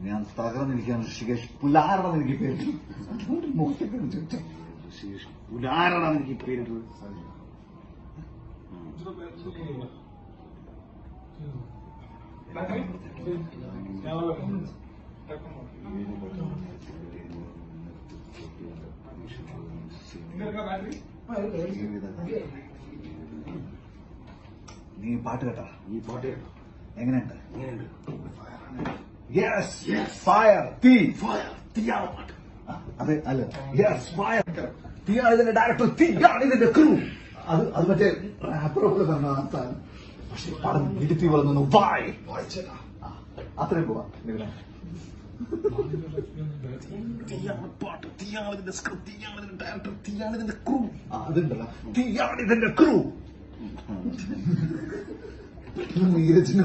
ഞാൻ തകർന്നിരിക്കുകയാണ് ഋഷികേഷ് പുലാറാണ് എനിക്ക് പേര്. മുഖത്തേക്ക് ഋഷികേഷ് പുലാറാണ് എനിക്ക് പേരിട്ടത്. നീ പാട്ട് കേട്ടാ? ഈ പാട്ട് കേട്ടോ? എങ്ങനെയുണ്ട്? ഫയർ, തീ. തീയാണ് പാട്ട്. അതെ, അല്ല, ഫയർ. തീയാണ് ഇതിന്റെ ഡയറക്ടർ, തീയാണ് ഇതിന്റെ ക്രൂ. അത് മറ്റേ റാപ്പറോട് പറഞ്ഞ സാധനം. പക്ഷെ പടം ഇരുത്തി വളർന്നു. വായിച്ചേട്ടാ, അത്രയും പോവാ. തീയാണ് പാട്ട്, തീയാണ് ഇതിന്റെ സ്ക്രിപ്റ്റ്, തീയാണ് ഇതിന്റെ ഡയറക്ടർ, തീയാണ് ഇതിന്റെ ക്രൂ. അതുണ്ടല്ലോ, തീയാണ് ഇതിന്റെ ക്രൂ. നീരജിനെ